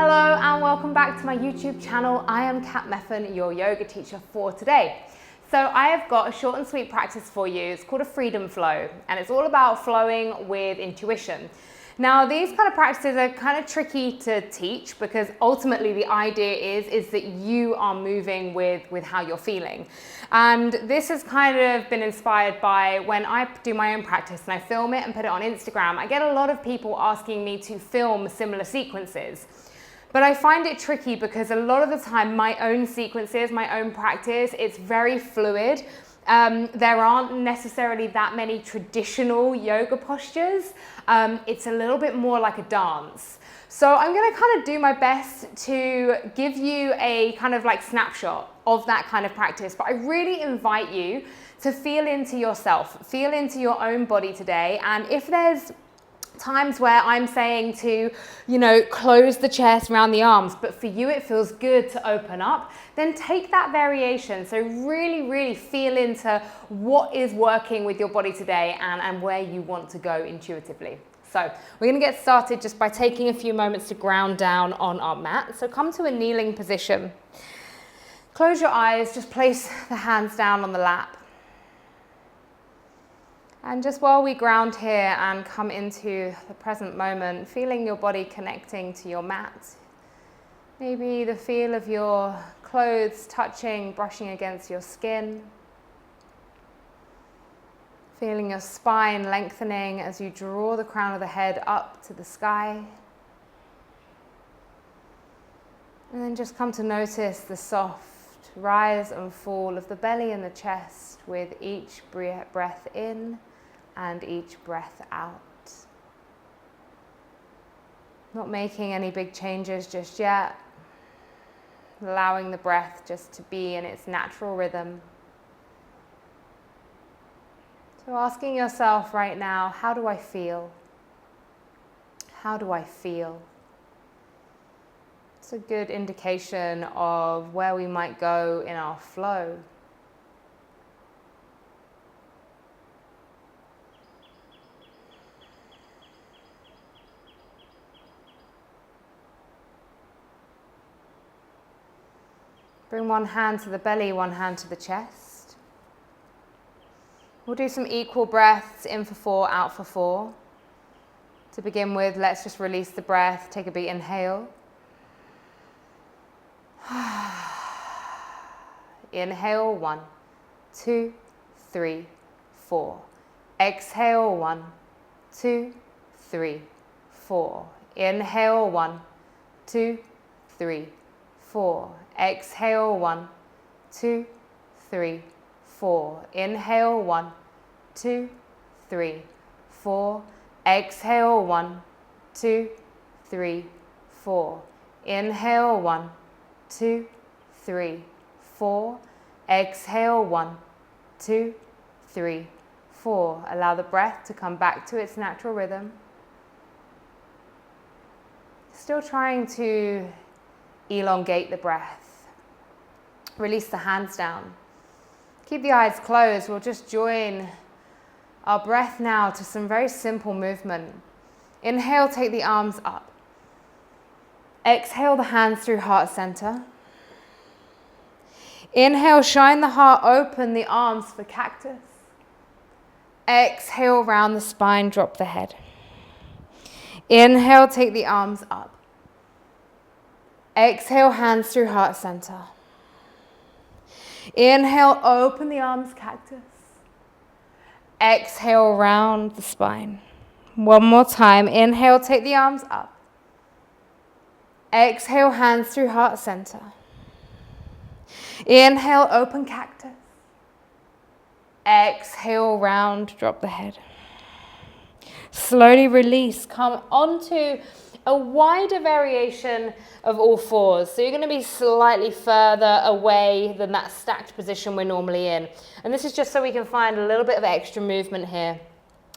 Hello and welcome back to my YouTube channel. I am Meffan, your yoga teacher for today. So I have got a short and sweet practice for you. It's called a freedom flow, and it's all about flowing with intuition. Now, these kind of practices are kind of tricky to teach because ultimately the idea is that you are moving with how you're feeling. And this has kind of been inspired by when I do my own practice and I film it and put it on Instagram. I get a lot of people asking me to film similar sequences. But I find it tricky because a lot of the time my own sequences, my own practice, it's very fluid. There aren't necessarily that many traditional yoga postures. It's a little bit more like a dance. So I'm going to kind of do my best to give you a kind of like snapshot of that kind of practice. But I really invite you to feel into yourself, feel into your own body today. And if there's times where I'm saying to, close the chest around the arms, but for you it feels good to open up, then take that variation. So really, really feel into what is working with your body today and where you want to go intuitively. So we're going to get started just by taking a few moments to ground down on our mat. So come to a kneeling position. Close your eyes, just place the hands down on the lap. And just while we ground here and come into the present moment, feeling your body connecting to your mat. Maybe the feel of your clothes touching, brushing against your skin. Feeling your spine lengthening as you draw the crown of the head up to the sky. And then just come to notice the soft rise and fall of the belly and the chest with each breath in and each breath out. Not making any big changes just yet. Allowing the breath just to be in its natural rhythm. So asking yourself right now, how do I feel? How do I feel? It's a good indication of where we might go in our flow. Bring one hand to the belly, one hand to the chest. We'll do some equal breaths, in for 4, out for 4. To begin with, let's just release the breath. Take a big inhale. Inhale, 1, 2, 3, 4. Exhale, 1, 2, 3, 4. Inhale, 1, 2, 3, 4. Exhale, 1, 2, 3, 4. Inhale, 1, 2, 3, 4. Exhale, 1, 2, 3, 4. Inhale, 1, 2, 3, 4. Exhale, 1, 2, 3, 4. Allow the breath to come back to its natural rhythm. Still trying to elongate the breath. Release the hands down. Keep the eyes closed. We'll just join our breath now to some very simple movement. Inhale, take the arms up. Exhale the hands through heart center. Inhale, shine the heart open, the arms for cactus. Exhale, round the spine, drop the head. Inhale, take the arms up. Exhale, hands through heart center. Inhale, open the arms, cactus. Exhale, round the spine. One more time. Inhale, take the arms up. Exhale, hands through heart center. Inhale, open cactus. Exhale, round, drop the head. Slowly release. Come onto a wider variation of all fours. So you're going to be slightly further away than that stacked position we're normally in. And this is just so we can find a little bit of extra movement here.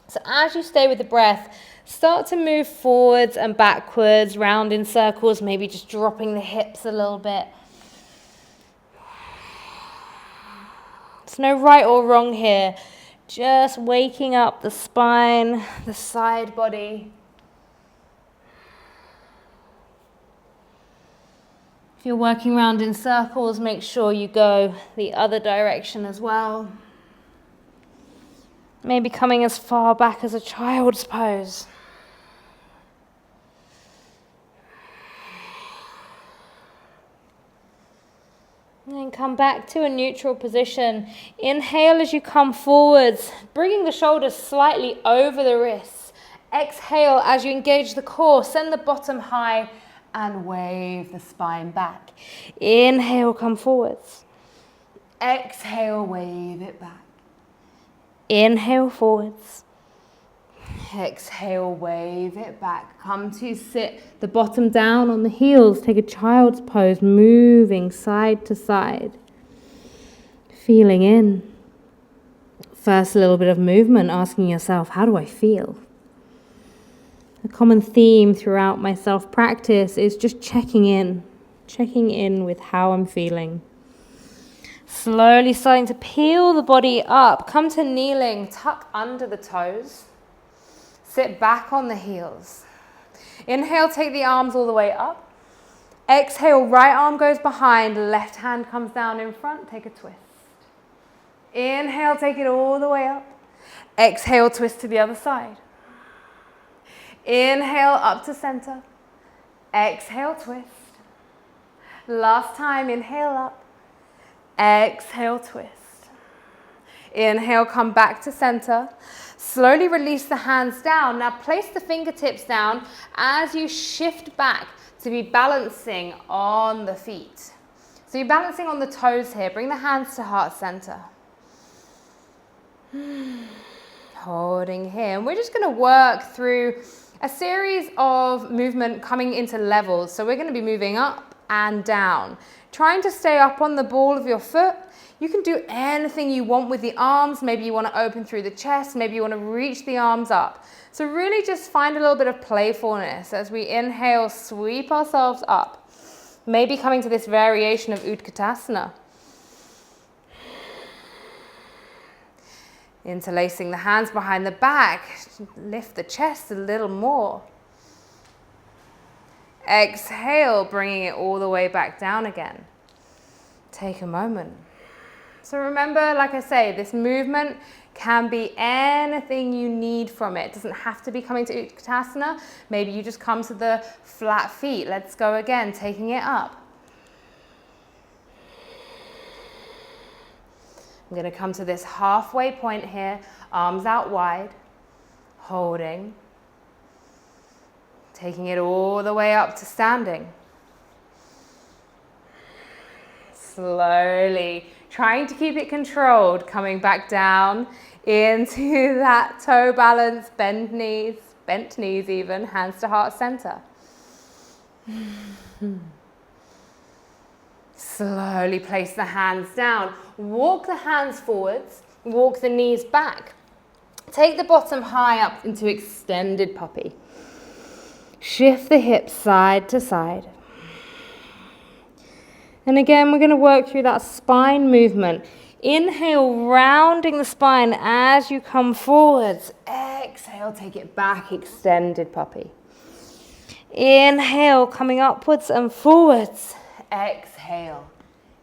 So as you stay with the breath, start to move forwards and backwards, round in circles, maybe just dropping the hips a little bit. There's no right or wrong here. Just waking up the spine, the side body. If you're working around in circles, make sure you go the other direction as well. Maybe coming as far back as a child's pose. And then come back to a neutral position. Inhale as you come forwards, bringing the shoulders slightly over the wrists. Exhale as you engage the core, send the bottom high and wave the spine back. Inhale, come forwards. Exhale, wave it back. Inhale, forwards. Exhale, wave it back. Come to sit the bottom down on the heels. Take a child's pose, moving side to side. Feeling in. First little bit of movement, asking yourself, how do I feel? A common theme throughout my self-practice is just checking in with how I'm feeling. Slowly starting to peel the body up. Come to kneeling, tuck under the toes. Sit back on the heels. Inhale, take the arms all the way up. Exhale, right arm goes behind, left hand comes down in front, take a twist. Inhale, take it all the way up. Exhale, twist to the other side. Inhale, up to center. Exhale, twist. Last time, inhale up. Exhale, twist. Inhale, come back to center. Slowly release the hands down. Now place the fingertips down as you shift back to be balancing on the feet. So you're balancing on the toes here. Bring the hands to heart center. Holding here. And we're just going to work through a series of movement coming into levels. So we're going to be moving up and down. Trying to stay up on the ball of your foot. You can do anything you want with the arms. Maybe you want to open through the chest. Maybe you want to reach the arms up. So really just find a little bit of playfulness as we inhale, sweep ourselves up. Maybe coming to this variation of Utkatasana. Interlacing the hands behind the back. Lift the chest a little more. Exhale, bringing it all the way back down again. Take a moment. So remember, like I say, this movement can be anything you need from it. It doesn't have to be coming to Utkatasana. Maybe you just come to the flat feet. Let's go again, taking it up. I'm going to come to this halfway point here, arms out wide, holding, taking it all the way up to standing. Slowly, trying to keep it controlled, coming back down into that toe balance, bent knees even, hands to heart center. Slowly place the hands down. Walk the hands forwards, walk the knees back. Take the bottom high up into extended puppy. Shift the hips side to side. And again, we're going to work through that spine movement. Inhale, rounding the spine as you come forwards. Exhale, take it back, extended puppy. Inhale, coming upwards and forwards. Exhale,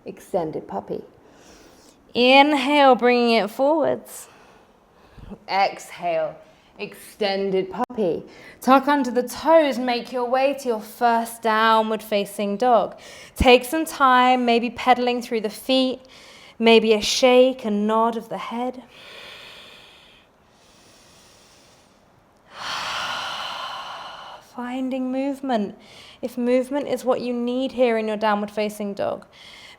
extended puppy. Inhale, bringing it forwards. Exhale, extended puppy. Tuck under the toes, make your way to your first downward facing dog. Take some time, maybe pedaling through the feet, maybe a shake, a nod of the head. Finding movement. If movement is what you need here in your downward facing dog,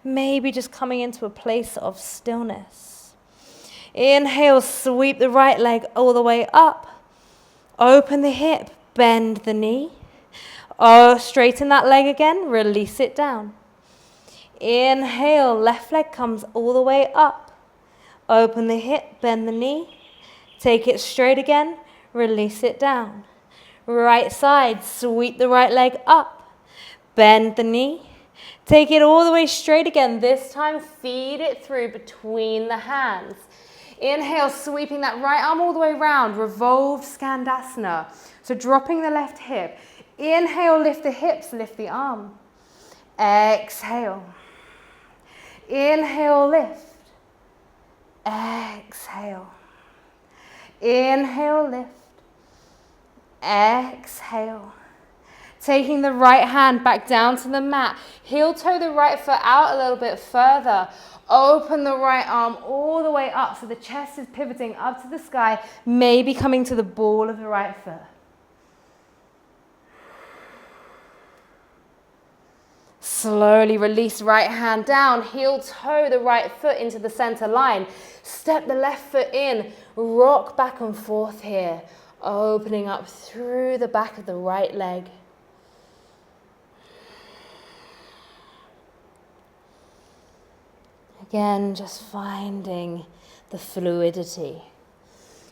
maybe just coming into a place of stillness. Inhale, sweep the right leg all the way up. Open the hip, bend the knee. Straighten that leg again, release it down. Inhale, left leg comes all the way up. Open the hip, bend the knee. Take it straight again, release it down. Right side, sweep the right leg up. Bend the knee. Take it all the way straight again. This time, feed it through between the hands. Inhale, sweeping that right arm all the way around, revolved Skandasana. So dropping the left hip. Inhale, lift the hips, lift the arm. Exhale. Inhale, lift. Exhale. Inhale, lift. Exhale. Taking the right hand back down to the mat. Heel toe the right foot out a little bit further. Open the right arm all the way up so the chest is pivoting up to the sky, maybe coming to the ball of the right foot. Slowly release right hand down, heel toe the right foot into the center line. Step the left foot in, rock back and forth here, opening up through the back of the right leg. Again, just finding the fluidity.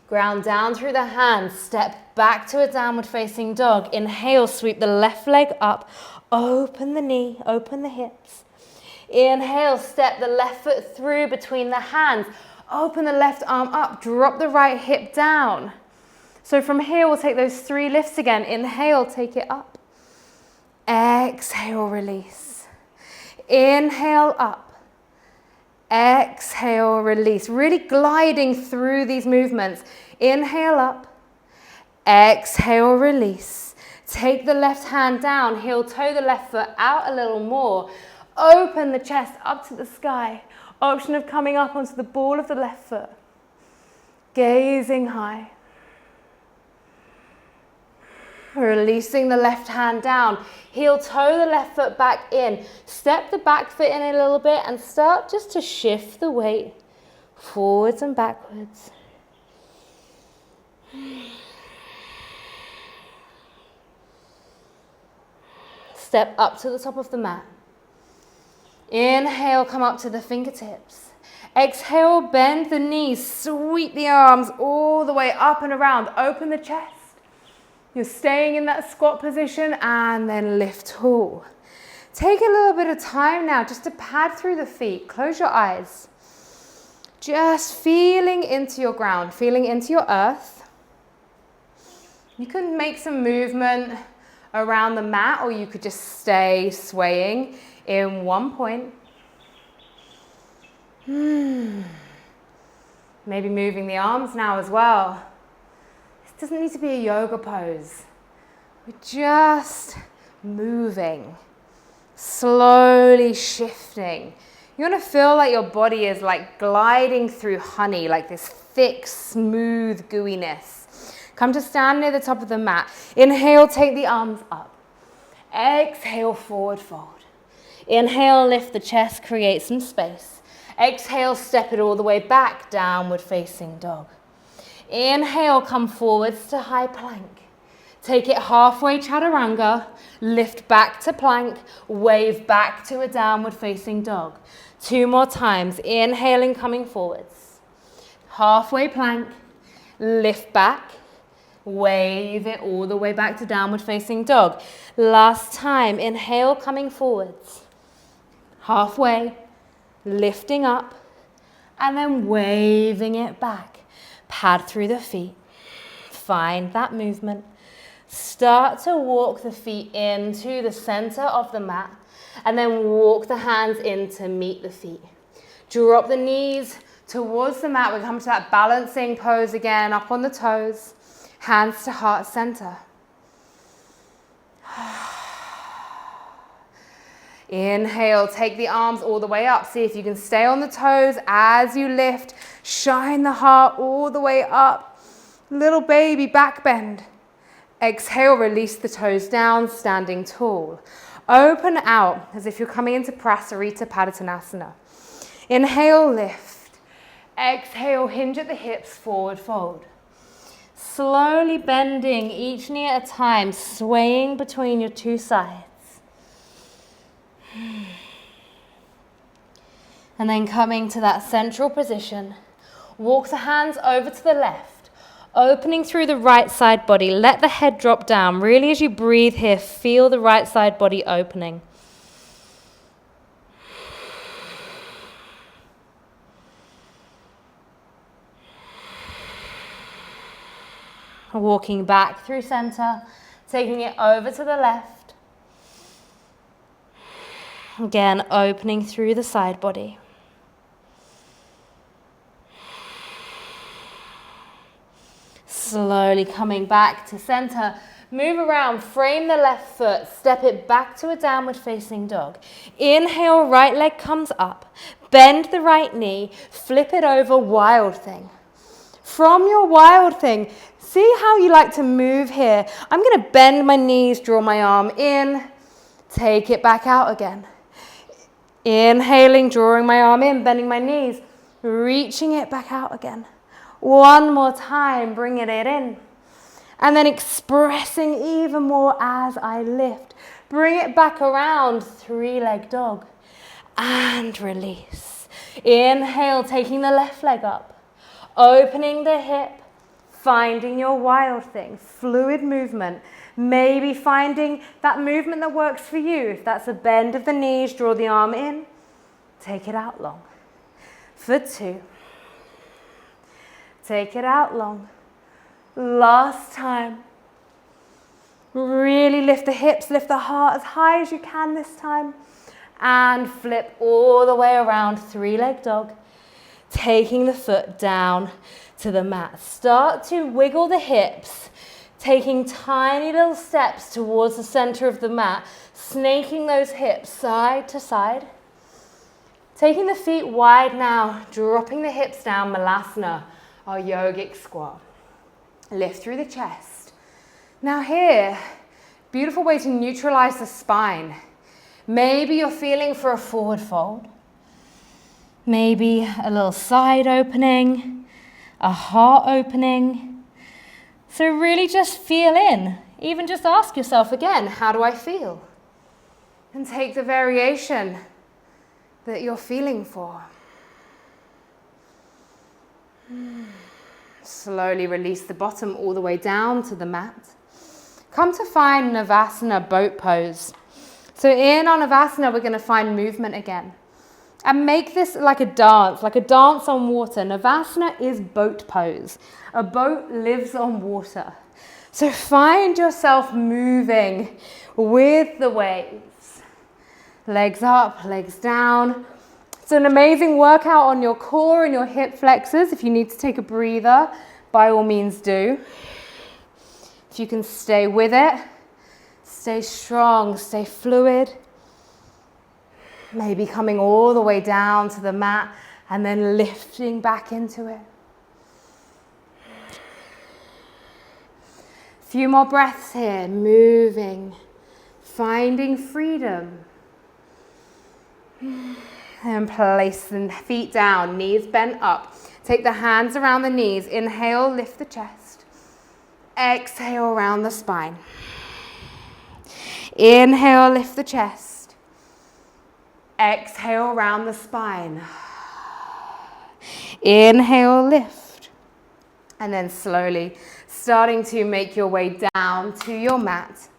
Ground down through the hands, step back to a downward facing dog. Inhale, sweep the left leg up, open the knee, open the hips. Inhale, step the left foot through between the hands, open the left arm up, drop the right hip down. So from here, we'll take those 3 lifts again. Inhale, take it up. Exhale, release. Inhale, up. Exhale, release. Really gliding through these movements. Inhale up. Exhale, release. Take the left hand down. Heel toe the left foot out a little more. Open the chest up to the sky. Option of coming up onto the ball of the left foot. Gazing high. Releasing the left hand down. Heel toe the left foot back in. Step the back foot in a little bit and start just to shift the weight forwards and backwards. Step up to the top of the mat. Inhale, come up to the fingertips. Exhale, bend the knees, sweep the arms all the way up and around. Open the chest. You're staying in that squat position and then lift tall. Take a little bit of time now just to pad through the feet. Close your eyes. Just feeling into your ground, feeling into your earth. You can make some movement around the mat or you could just stay swaying in one point. Maybe moving the arms now as well. Doesn't need to be a yoga pose. We're just moving, slowly shifting. You want to feel like your body is like gliding through honey, like this thick, smooth gooiness. Come to stand near the top of the mat. Inhale, take the arms up. Exhale, forward fold. Inhale, lift the chest, create some space. Exhale, step it all the way back, downward facing dog. Inhale, come forwards to high plank. Take it halfway chaturanga, lift back to plank, wave back to a downward facing dog. 2 more times, inhaling, coming forwards. Halfway plank, lift back, wave it all the way back to downward facing dog. Last time, inhale, coming forwards. Halfway, lifting up, and then waving it back. Pad through the feet. Find that movement. Start to walk the feet into the center of the mat and then walk the hands in to meet the feet. Drop the knees towards the mat. We come to that balancing pose again, up on the toes. Hands to heart center. Inhale, take the arms all the way up. See if you can stay on the toes as you lift. Shine the heart all the way up. Little baby back bend. Exhale, release the toes down, standing tall. Open out as if you're coming into Prasarita Padottanasana. Inhale, lift. Exhale, hinge at the hips, forward fold. Slowly bending each knee at a time, swaying between your 2 sides. And then coming to that central position, walk the hands over to the left, opening through the right side body. Let the head drop down. Really, as you breathe here, feel the right side body opening. Walking back through center, taking it over to the left. Again, opening through the side body. Slowly coming back to center. Move around, frame the left foot, step it back to a downward facing dog. Inhale, right leg comes up. Bend the right knee, flip it over, wild thing. From your wild thing, see how you like to move here. I'm going to bend my knees, draw my arm in, take it back out again. Inhaling, drawing my arm in, bending my knees, reaching it back out again. One more time, bringing it in. And then expressing even more as I lift. Bring it back around, three-leg dog. And release. Inhale, taking the left leg up. Opening the hip, finding your wild thing. Fluid movement. Maybe finding that movement that works for you. If that's a bend of the knees, draw the arm in. Take it out long. For 2. Take it out long. Last time. Really lift the hips, lift the heart as high as you can this time. And flip all the way around, three-leg dog. Taking the foot down to the mat. Start to wiggle the hips, taking tiny little steps towards the center of the mat, snaking those hips side to side. Taking the feet wide now, dropping the hips down, Malasana, our yogic squat. Lift through the chest. Now here, beautiful way to neutralize the spine. Maybe you're feeling for a forward fold. Maybe a little side opening, a heart opening. So really just feel in. Even just ask yourself again, how do I feel? And take the variation that you're feeling for. Slowly release the bottom all the way down to the mat. Come to find Navasana, boat pose. So in our Navasana, we're going to find movement again. And make this like a dance on water. Navasana is boat pose. A boat lives on water. So find yourself moving with the waves. Legs up, legs down. It's an amazing workout on your core and your hip flexors. If you need to take a breather, by all means do. If you can stay with it, stay strong, stay fluid. Maybe coming all the way down to the mat and then lifting back into it. A few more breaths here, moving, finding freedom. And place the feet down, knees bent up. Take the hands around the knees. Inhale, lift the chest. Exhale, round the spine. Inhale, lift the chest. Exhale, round the spine. Inhale, lift. And then slowly starting to make your way down to your mat.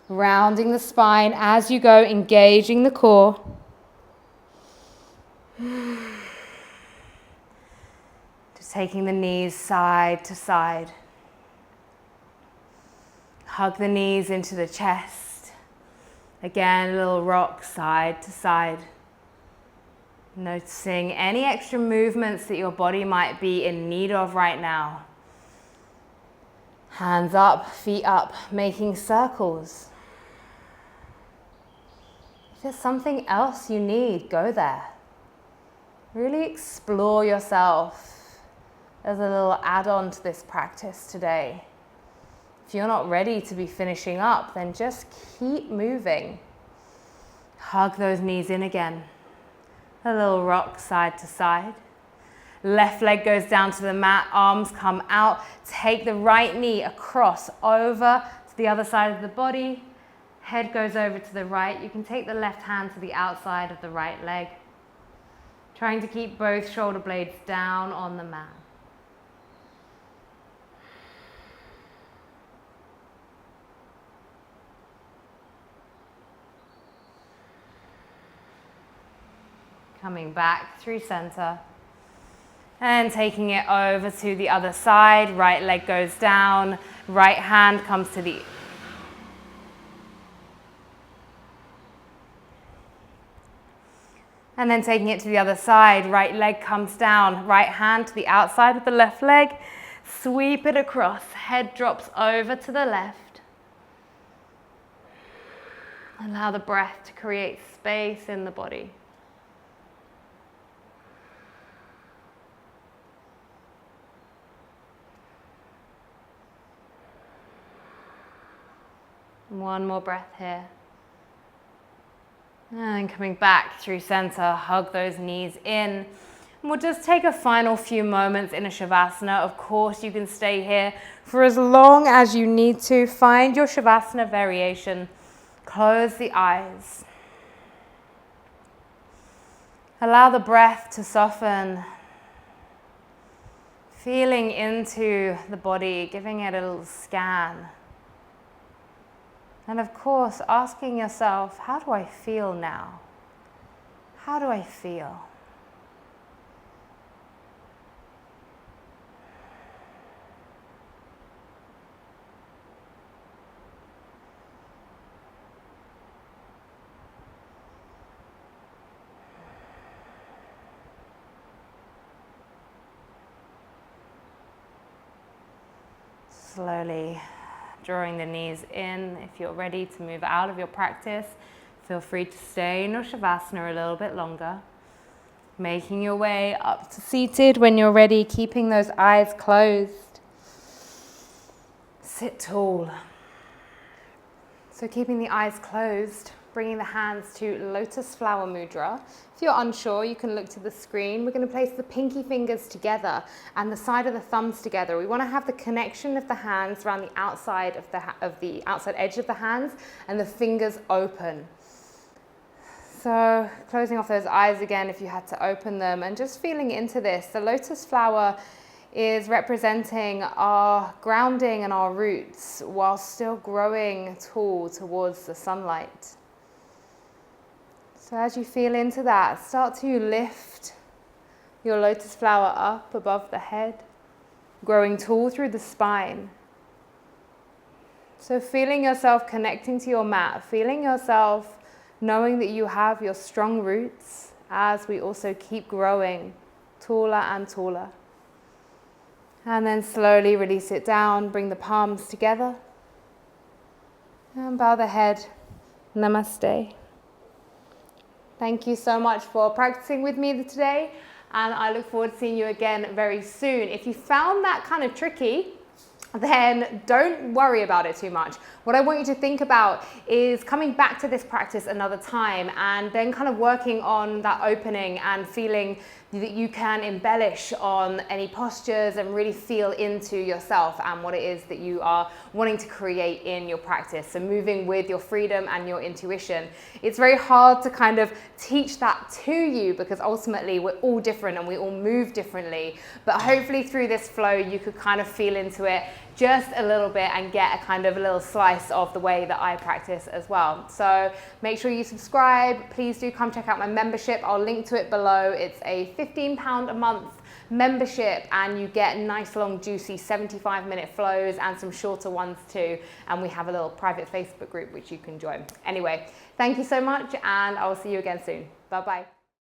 Rounding the spine as you go, engaging the core. Just taking the knees side to side. Hug the knees into the chest. Again, a little rock side to side. Noticing any extra movements that your body might be in need of right now. Hands up, feet up, making circles. If there's something else you need, go there. Really explore yourself as a little add-on to this practice today. If you're not ready to be finishing up, then just keep moving. Hug those knees in again. A little rock side to side. Left leg goes down to the mat, arms come out. Take the right knee across over to the other side of the body. Head goes over to the right. You can take the left hand to the outside of the right leg. Trying to keep both shoulder blades down on the mat. Coming back through center. And taking it over to the other side. Right leg goes down. Right hand comes to the And then taking it to the other side, right leg comes down, right hand to the outside of the left leg, sweep it across, head drops over to the left. Allow the breath to create space in the body. One more breath here. And coming back through center, hug those knees in. And we'll just take a final few moments in a Shavasana. Of course, you can stay here for as long as you need to. Find your Shavasana variation. Close the eyes. Allow the breath to soften. Feeling into the body, giving it a little scan. And of course, asking yourself, how do I feel now? How do I feel? Slowly drawing the knees in. If you're ready to move out of your practice, feel free to stay in your Shavasana a little bit longer. Making your way up to seated when you're ready, keeping those eyes closed. Sit tall. So keeping the eyes closed, bringing the hands to Lotus Flower Mudra. If you're unsure, you can look to the screen. We're going to place the pinky fingers together and the side of the thumbs together. We want to have the connection of the hands around the outside of the outside edge of the hands and the fingers open. So closing off those eyes again if you had to open them and just feeling into this. The lotus flower is representing our grounding and our roots while still growing tall towards the sunlight. So as you feel into that, start to lift your lotus flower up above the head, growing tall through the spine. So feeling yourself connecting to your mat, feeling yourself knowing that you have your strong roots as we also keep growing taller and taller. And then slowly release it down, bring the palms together and bow the head. Namaste. Thank you so much for practicing with me today, and I look forward to seeing you again very soon. If you found that kind of tricky, then don't worry about it too much. What I want you to think about is coming back to this practice another time and then kind of working on that opening and feeling that you can embellish on any postures and really feel into yourself and what it is that you are wanting to create in your practice. So moving with your freedom and your intuition. It's very hard to kind of teach that to you because ultimately we're all different and we all move differently. But hopefully through this flow you could kind of feel into it just a little bit and get a kind of a little slice of the way that I practice as well. So make sure you subscribe. Please do come check out my membership. I'll link to it below. It's a £15 a month membership and you get nice long juicy 75-minute flows and some shorter ones too. And we have a little private Facebook group which you can join. Anyway, thank you so much and I will see you again soon. Bye-bye.